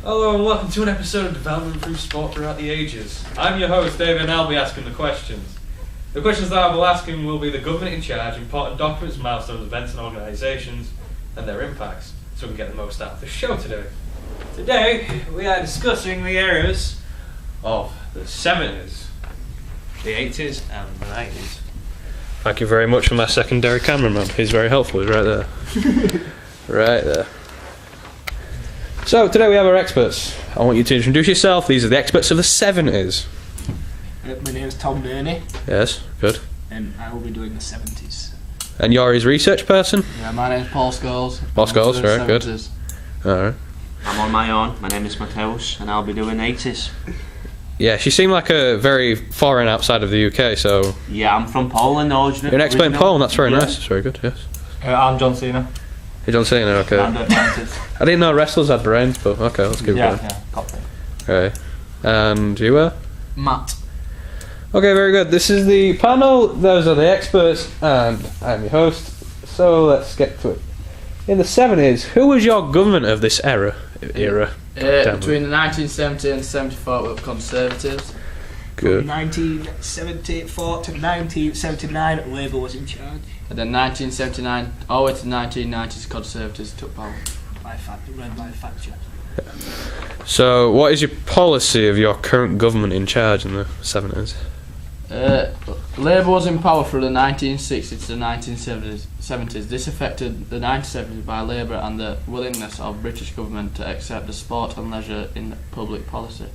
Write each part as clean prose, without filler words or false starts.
Hello and welcome to an episode of Development Through Sport Throughout the Ages. I'm your host, David, and I'll be asking the questions. The questions that I will ask him will be the government in charge, important documents, milestones, events and organisations, and their impacts, so we can get the most out of the show today. Today, we are discussing the eras of the 70s, the 80s and the 90s. Thank you very much for my secondary cameraman. He's very helpful, he's right there. Right there. So, today we have our experts. I want you to introduce yourself. These are the experts of the 70s. My name is Tom Nerney. Yes, good. And I will be doing the 70s. And you're his research person? Yeah, my name's Paul Scholes. Paul Scholes, right, good. Alright. I'm on my own. My name is Mateus, and I'll be doing 80s. Yeah, she seemed like a very foreign outside of the UK, so... Yeah, I'm from Poland originally. You're an expert in Poland, that's very nice. That's very good, yes. I'm John Cena. Hey, John Cena, okay. I didn't know wrestlers had brains, but okay, let's give it a go. Yeah, copy. Okay. And you were? Matt. Okay, very good. This is the panel, those are the experts, and I'm your host. So let's get to it. In the 70s, who was your government of this era? Between 1970 and 74 were Conservatives. Good. From 1974 to 1979, Labour was in charge. And then 1979 all the way to 1990s, Conservatives took power. Run by Thatcher. So, what is your policy of your current government in charge in the 70s? Labour was in power through the 1960s to the 1970s. This affected the 1970s by Labour and the willingness of British government to accept the sport and leisure in public policy.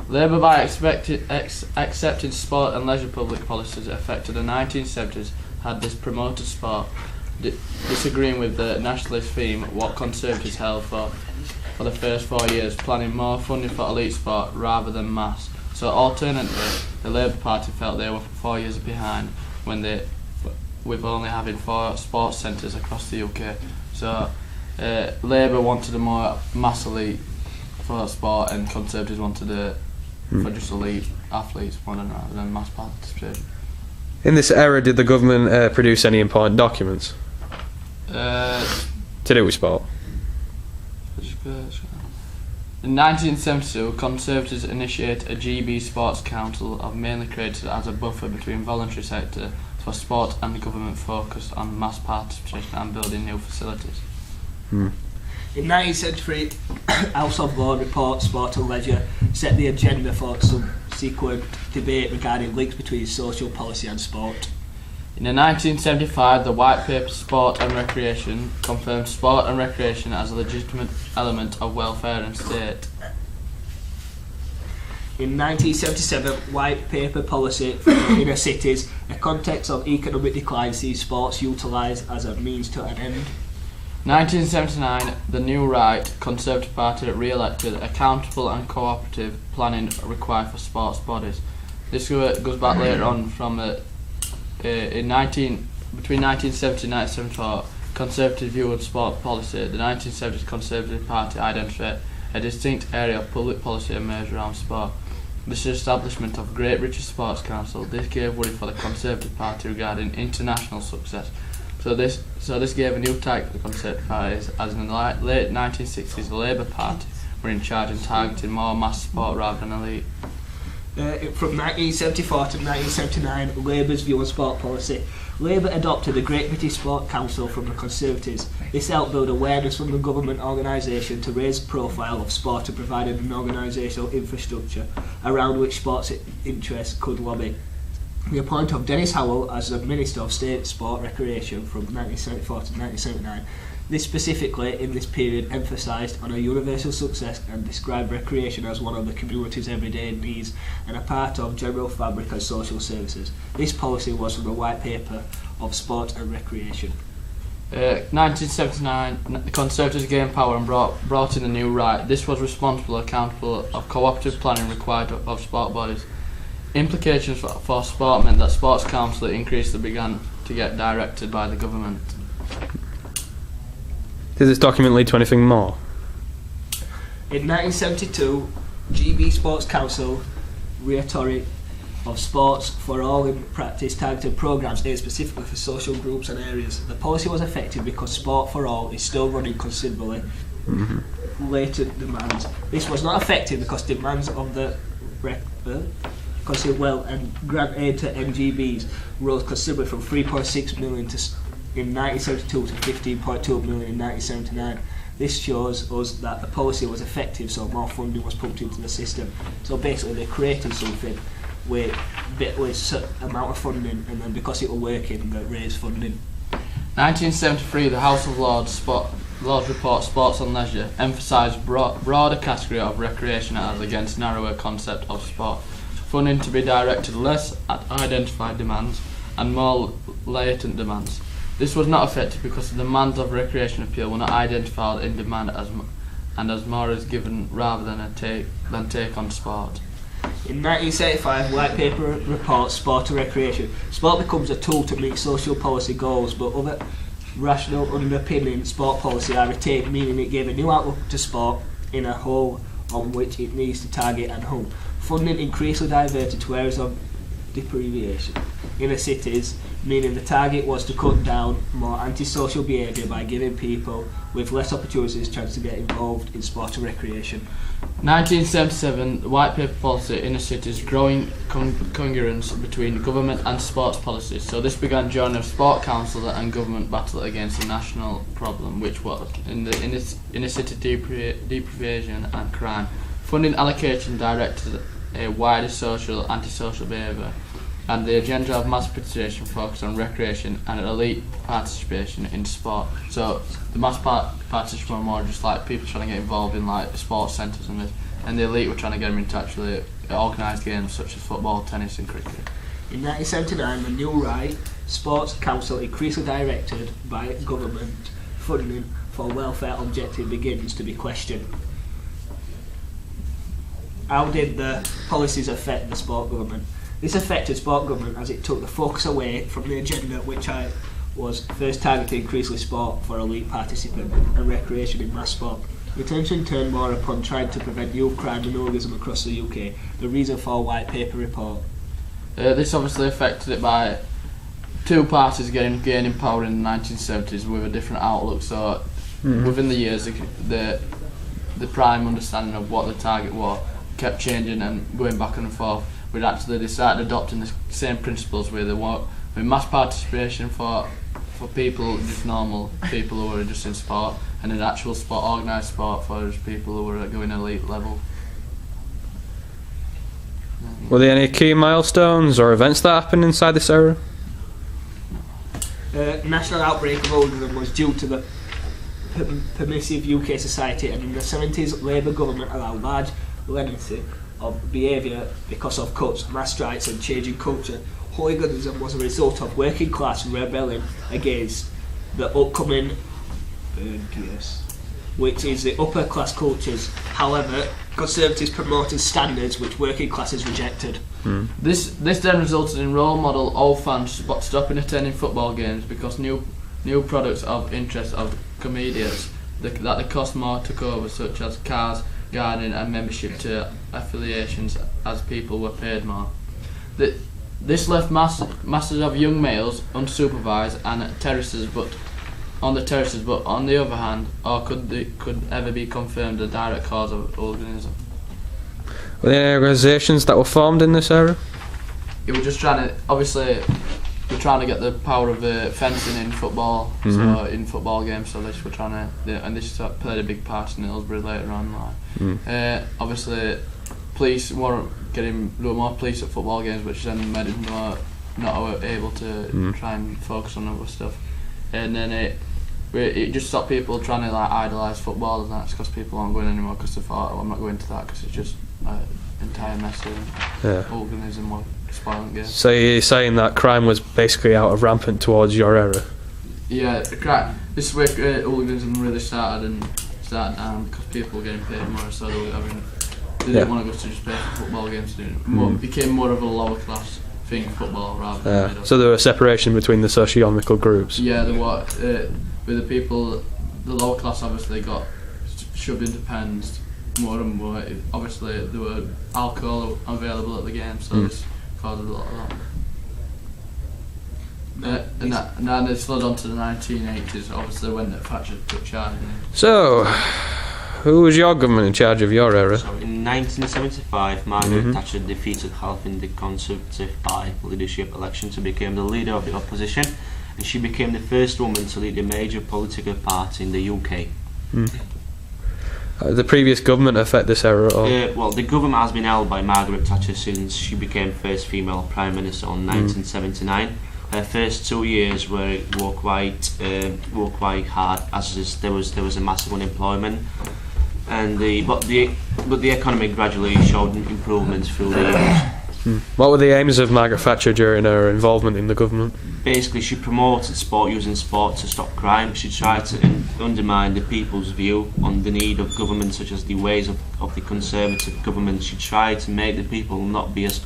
Labour, by accepting sport and leisure public policies affected the 1970s, had this promoted sport, disagreeing with the nationalist theme what Conservatives held for the first 4 years, planning more funding for elite sport rather than mass. So alternatively, the Labour Party felt they were 4 years behind with only having 4 sports centres across the UK. So Labour wanted a more mass elite for sport, and Conservatives wanted for just elite athletes rather than mass participation. In this era, did the government produce any important documents to do with sport? In 1972, Conservatives initiated a GB Sports Council, mainly created as a buffer between voluntary sector for sport and the government focused on mass participation and building new facilities. In 1973, House of Lords report Sport and Leisure set the agenda for subsequent debate regarding links between social policy and sport. In 1975, the White Paper Sport and Recreation confirmed sport and recreation as a legitimate element of welfare and state. In 1977, White Paper Policy for Inner Cities, a context of economic decline sees sports utilised as a means to an end. 1979, the New Right Conservative Party re-elected accountable and cooperative planning required for sports bodies. This goes back later on from between 1970 and 1974, Conservative view of sport policy. The 1970s Conservative Party identified a distinct area of public policy emerged around sport. This establishment of Great British Sports Council. This gave way for the Conservative Party regarding international success. So this gave a new type to the Conservative parties, as in the late 1960s the Labour Party were in charge and targeting more mass sport rather than elite. From 1974 to 1979, Labour's view on sport policy. Labour adopted the Great British Sport Council from the Conservatives. This helped build awareness from the government organisation to raise the profile of sport and provided an organisational infrastructure around which sports interests could lobby. The appointment of Dennis Howell as the Minister of State Sport Recreation from 1974 to 1979. This specifically, in this period, emphasised on a universal success and described recreation as one of the community's everyday needs and a part of general fabric and social services. This policy was from the White Paper of Sport and Recreation. 1979, the Conservatives gained power and brought in the New Right. This was responsible, accountable of cooperative planning required of sport bodies. Implications for sport meant that Sports Council increasingly began to get directed by the government. Did this document lead to anything more? In 1972, GB Sports Council rhetoric of sports for all in practice targeted programmes aimed specifically for social groups and areas. The policy was effective because sport for all is still running considerably. latent demands. This was not effective because demands of the well and grant aid to MGBs rose considerably from 3.6 million in 1972 to 15.2 million in 1979. This shows us that the policy was effective, so more funding was pumped into the system. So basically they created something with a certain amount of funding, and then because it was working, they raised funding. 1973, the House of Lords report Sports and Leisure emphasised broader category of recreation as against narrower concept of sport. Funding to be directed less at identified demands and more latent demands. This was not effective because the demands of recreation appeal were not identified in demand as more is given rather than take on sport. In 1975, White Paper reports Sport and Recreation. Sport becomes a tool to meet social policy goals, but other rational underpinning sport policy are retained, meaning it gave a new outlook to sport in a whole on which it needs to target and hone. Funding increasingly diverted to areas of deprivation. Inner cities, meaning the target was to cut down more antisocial behaviour by giving people with less opportunities a chance to get involved in sport and recreation. 1977, the White Paper policy inner cities growing congruence between government and sports policy. So this began during a sport council and government battle against a national problem, which was in the inner city deprivation and crime. Funding allocation directed a wider antisocial behaviour, and the agenda of mass participation focused on recreation and elite participation in sport. So the mass participation were more just like people trying to get involved in like sports centres and the elite were trying to get them into actually organised games such as football, tennis and cricket. In 1979, the new right sports council increasingly directed by government funding for welfare objective begins to be questioned. How did the policies affect the sport government? This affected sport government as it took the focus away from the agenda which was first targeted increasingly sport for elite participant and recreation in mass sport. The attention turned more upon trying to prevent youth crime and hooliganism across the UK, the reason for White Paper report. This obviously affected it by two parties gaining power in the 1970s with a different outlook, so within the years the prime understanding of what the target was kept changing and going back and forth. They started adopting the same principles with mass participation for people, just normal people who were just in sport, and an actual sport, organised sport for just people who were going elite level. Were there any key milestones or events that happened inside this era? National outbreak of hooliganism was due to the permissive UK society, and in the 70s Labour government allowed large leniency of behaviour because of cuts, mass strikes and changing culture. Hooliganism was a result of working class rebelling against the upcoming which is the upper class cultures. However, Conservatives promoted standards which working classes rejected. This then resulted in role model old fans stopping attending football games because new products of interest of comedians that they cost more took over, such as cars, gardening and membership to affiliations, as people were paid more. This left masses of young males unsupervised and on the terraces, but on the other hand, or could ever be confirmed a direct cause of hooliganism. Were there any organisations that were formed in this era? It was just trying to get the power of fencing in football, so in football games. So this were trying to, and this played a big part in Hillsborough later on. Obviously, police were getting more police at football games, which then made it not able to try and focus on other stuff. And then it just stopped people trying to like idolise football, and that's because people aren't going anymore because they thought, I'm not going to that because it's just entire mess of hooliganism or violent games. So you're saying that crime was basically out of rampant towards your era? Yeah, this is where hooliganism really started down because people were getting paid more, so they didn't want to go to just pay for football games. It became more of a lower class thing, football, rather than middle. So there was a separation between the socio-economical groups? Yeah, there were. With the people, the lower class obviously got shoved into pens more and more. Obviously there were alcohol available at the game, so this caused a lot of that. And then it's flowed on to the 1980s, obviously when Thatcher took charge. So, who was your government in charge of your era? So in 1975, Margaret Thatcher defeated Health in the Conservative by-leadership election to become the leader of the opposition, and she became the first woman to lead a major political party in the UK. The previous government affect this era, or Well, the government has been held by Margaret Thatcher since she became first female Prime Minister in 1979. Her first 2 years were quite hard, as there was a massive unemployment, and but the economy gradually showed improvements through the years. what were the aims of Margaret Thatcher during her involvement in the government? Basically, she promoted sport, using sport to stop crime. She tried to undermine the people's view on the need of government, such as the ways of the Conservative government. She tried to make the people not be as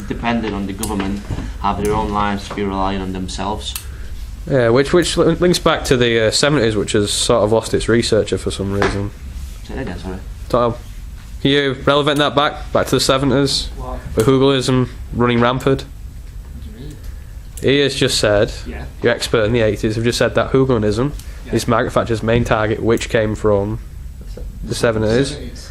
dependent on the government, have their own lives to be relying on themselves. Yeah, which links back to the 70s, which has sort of lost its researcher for some reason. Say that again, sorry. Tom, can you relevant that back to the 70s? What? With hooliganism running rampant? What do you mean? He has just said, Yeah. your expert in the 80s have just said that hooliganism is Margaret Thatcher's main target, which came from the 70s,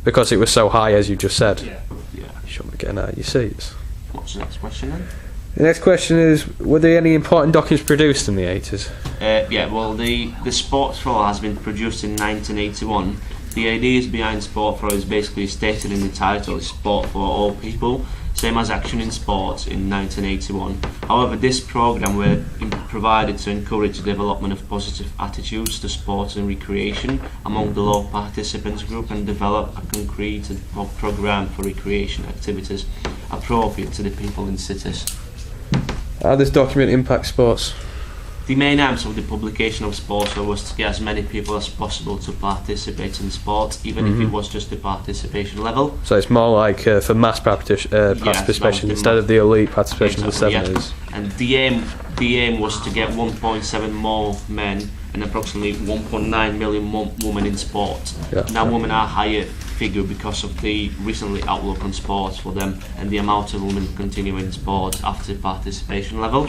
because it was so high, as you just said. Yeah. Yeah. You shouldn't be getting out of your seats. What's the next question then? The next question is, were there any important documents produced in the 80s? Yeah, well, the Sports for All has been produced in 1981. The ideas behind Sport for All is basically stated in the title, Sport for All People, same as Action in Sports in 1981. However, this programme was provided to encourage the development of positive attitudes to sports and recreation among the local participants group, and develop a concrete programme for recreation activities appropriate to the people in cities. How does this document impact sports? The main aim of the publication of Sports was to get as many people as possible to participate in sport, even if it was just the participation level. So it's more like for mass participation instead of the elite participation of the Exactly, 70s. And the aim was to get 1.7 more men and approximately 1.9 million women in sport. Yeah. Now women are a higher figure because of the recently outlook on sports for them, and the amount of women continuing in sport after participation level,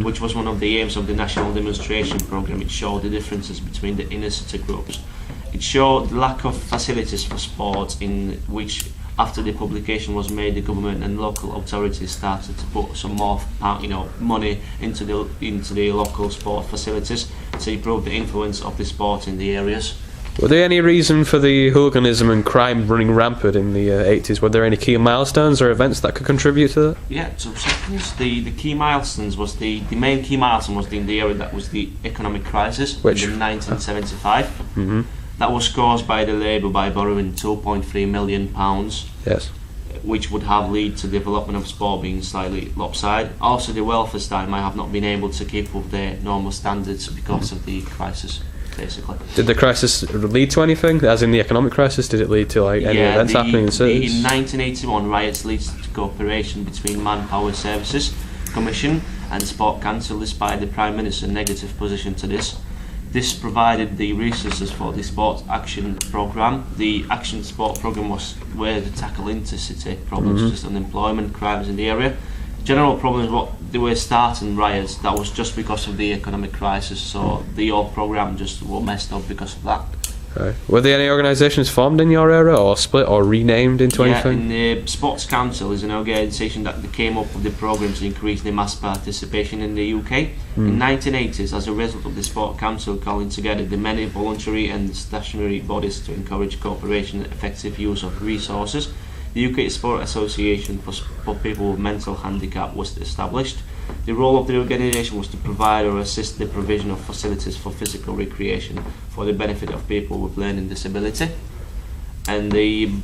which was one of the aims of the national demonstration programme. It showed the differences between the inner city groups. It showed the lack of facilities for sport, in which after the publication was made, the government and local authorities started to put some more money into the local sport facilities to improve the influence of the sport in the areas. Were there any reason for the hooliganism and crime running rampant in the 80s? Were there any key milestones or events that could contribute to that? Yeah, so seconds, the key milestones was the main key milestone was in the area that was the economic crisis Which? in 1975. That was caused by the Labour by borrowing £2.3 million, Yes. which would have led to development of sport being slightly lopsided. Also, the welfare state might have not been able to keep up their normal standards because of the crisis, basically. Did the crisis lead to anything? As in the economic crisis, did it lead to like any events happening in cities? In 1981, riots led to cooperation between Manpower Services Commission and Sport Council, despite the Prime Minister's negative position to this. This provided the resources for the Sport Action Programme. The Action Sport Programme was where to tackle intercity problems, just unemployment, crimes in the area. General problems, what they were starting riots, that was just because of the economic crisis, so the whole programme just was messed up because of that. Right. Were there any organisations formed in your era, or split, or renamed into anything? The Sports Council is an organisation that came up with the programme to increase the mass participation in the UK. In 1980s, as a result of the Sport Council calling together the many voluntary and statutory bodies to encourage cooperation and effective use of resources, the UK Sport Association for People with Mental Handicap was established. The role of the organisation was to provide or assist the provision of facilities for physical recreation for the benefit of people with learning disability. And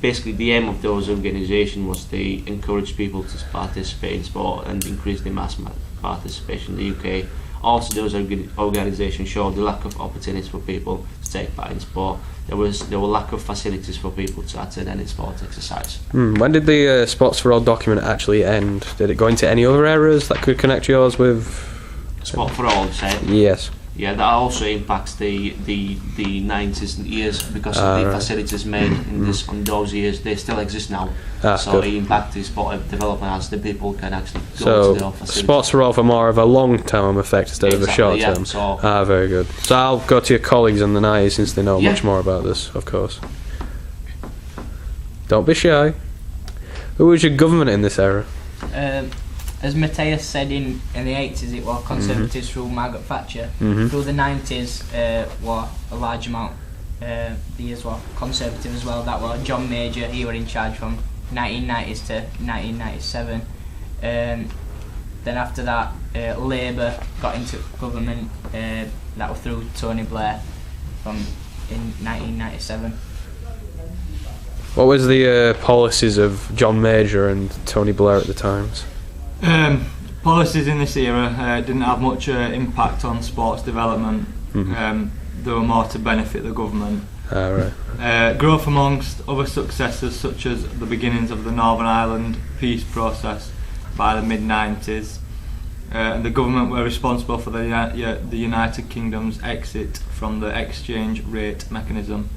basically the aim of those organisations was to encourage people to participate in sport and increase the mass participation in the UK. Also, those organisations showed the lack of opportunities for people to take part in sport. There were lack of facilities for people to attend any sport exercise. When did the Sports for All document actually end? Did it go into any other areas that could connect yours with? Sport for All, you say? Yes. Yeah, that also impacts the 90s years because of the right. facilities made in this on those years. They still exist now, so good. it impacts the sport development as the people can actually go to So the facilities. sports are all for more of a long-term effect instead of a Exactly, yeah, short-term. so- Very good. So I'll go to your colleagues in the 90s since they know Yeah. much more about this, of course. Don't be shy. Who was your government in this era? As Matthias said, in the 80s it was Conservatives through Margaret Thatcher. Mhm. Through the 90s were a large amount. The years were Conservative as well. That was John Major. He were in charge from 1990s to 1997. Then after that, Labour got into government. That was through Tony Blair in 1997. What was the policies of John Major and Tony Blair at the times? Policies in this era didn't have much impact on sports development. They were more to benefit the government. Right. Growth amongst other successes, such as the beginnings of the Northern Ireland peace process by the mid-90s. And the government were responsible for the United Kingdom's exit from the exchange rate mechanism.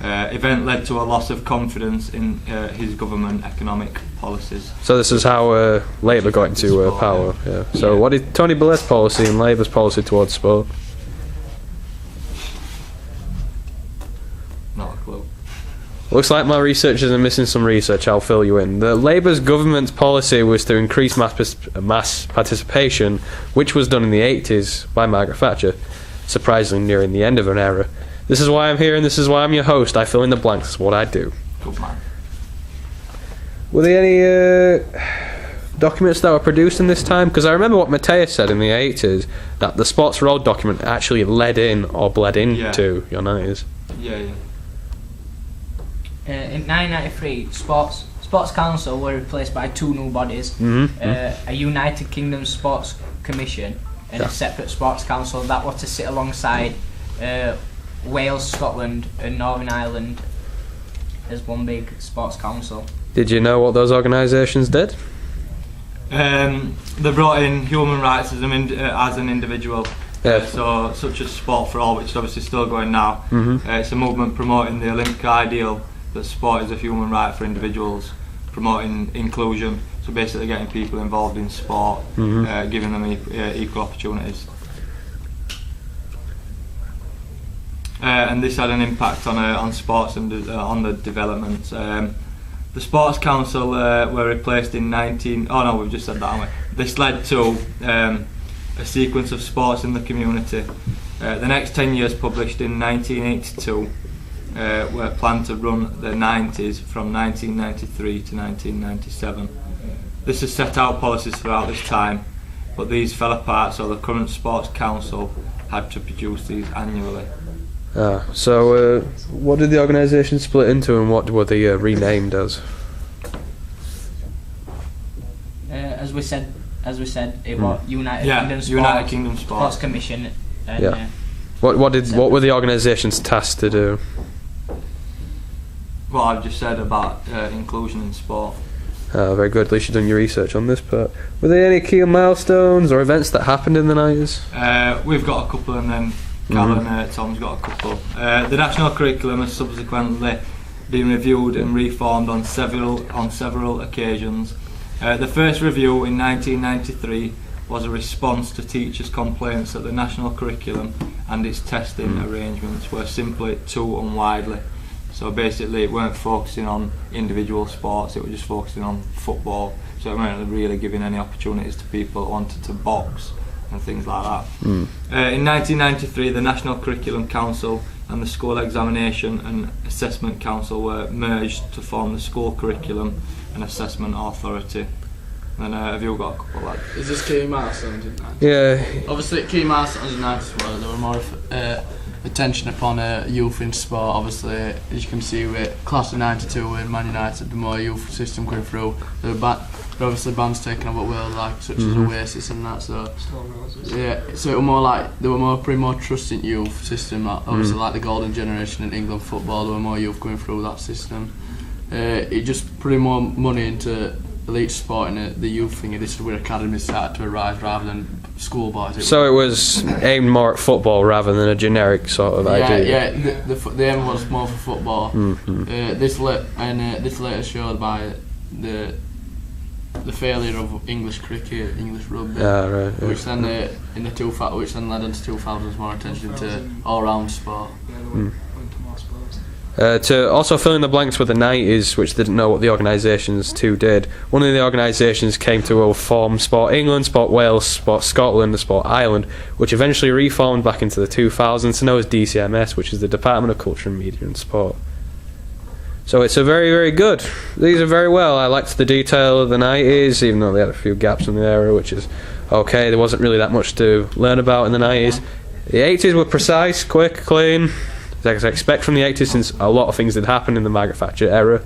Event led to a loss of confidence in his government economic policies. So this is how Labour got into power. Yeah. So what is Tony Blair's policy and Labour's policy towards sport? Not a clue. Looks like my researchers are missing some research. I'll fill you in. The Labour's government's policy was to increase mass participation, which was done in the 80s by Margaret Thatcher, surprisingly nearing the end of an era. This is why I'm here and this is why I'm your host. I fill in the blanks. That's what I do. Good man. Were there any documents that were produced in this time? Because I remember what Matthias said in the 80s, that the Sports for All document actually led in or bled into your 90s. Yeah. In 1993, Sports Council were replaced by two new bodies, a United Kingdom Sports Commission and a separate Sports Council that were to sit alongside Wales, Scotland and Northern Ireland as one big sports council. Did you know what those organisations did? They brought in human rights as an individual. So such as Sport for All, which is obviously still going now. It's a movement promoting the Olympic ideal that sport is a human right for individuals, promoting inclusion, so basically getting people involved in sport, giving them equal opportunities. And this had an impact on sports and on the development. The Sports Council were replaced in we've just said that, haven't we? This led to a sequence of sports in the community. The next 10 years published in 1982 were planned to run the 90s from 1993 to 1997. This has set out policies throughout this time, but these fell apart, so the current Sports Council had to produce these annually. So what did the organisation split into and what were they renamed as? As we said, it was United Kingdom Sports Commission. And, What were the organisation's tasked to do? What I've just said about inclusion in sport. Very good. At least you've done your research on this part. Were there any key milestones or events that happened in the 90s? We've got a couple, and then Cal and Tom's got a couple. The national curriculum has subsequently been reviewed and reformed on several occasions. The first review in 1993 was a response to teachers' complaints that the national curriculum and its testing arrangements were simply too unwieldy. So basically it weren't focusing on individual sports, it was just focusing on football. So it weren't really giving any opportunities to people who wanted to box and things like that. In 1993, the National Curriculum Council and the School Examination and Assessment Council were merged to form the School Curriculum and Assessment Authority. And have you got a couple like? Is this key milestones in 90s? Yeah. Obviously, key milestones in 90s were there were more attention upon youth in sport. Obviously, as you can see, with Class of '92 and Man United, the more youth system going through. There were obviously bands taken over world like such as Oasis and that. So so it were more like they were pretty more trusting youth system. Obviously, like the golden generation in England football, there were more youth going through that system. It just put more money into elite sport in the youth thing. This is where academies started to arise rather than schoolboys. So it was aimed more at football rather than a generic sort of idea. Yeah. The aim was more for football. This later showed by the failure of English cricket, English rugby, which then which then led into 2000s more attention to all-round sport. To also fill in the blanks with the 90s, which didn't know what the organisations too did. One of the organisations came to form Sport England, Sport Wales, Sport Scotland and Sport Ireland, which eventually reformed back into the 2000s to know as DCMS, which is the Department of Culture and Media and Sport. So it's a very, very good. These are very well. I liked the detail of the 90s, even though they had a few gaps in the era, which is okay. There wasn't really that much to learn about in the 90s. The 80s were precise, quick, clean, as I expect from the 80s, since a lot of things did happen in the Margaret Thatcher era.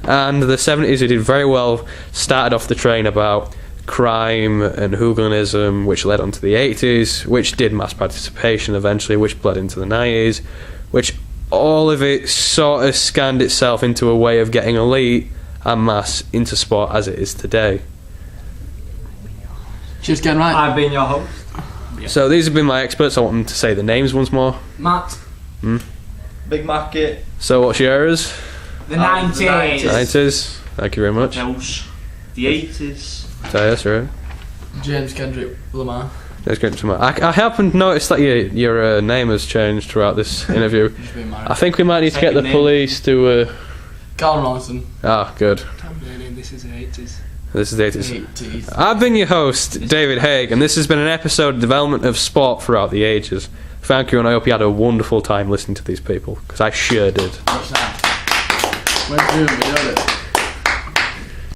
And the 70s, it did very well. Started off the train about crime and hooliganism, which led on to the 80s, which did mass participation eventually, which bled into the 90s, which all of it sort of scanned itself into a way of getting elite and mass into sport as it is today. Just getting right. I've been your host. So these have been my experts. I want them to say the names once more. Matt. Big Market. So what's yours? The 90s. 90s. Thank you very much. Else? The 80s. Yes, right. James Kendrick Lamar. That's great to know. I happen to notice that your name has changed throughout this interview. I think we might need to get the police to. Carl Ronson. Ah, good. This is the 80s. This is the 80s. I've been your host, David Haig, and this has been an episode of Development of Sport Throughout the Ages. Thank you, and I hope you had a wonderful time listening to these people, because I sure did. What's that? We're doing it.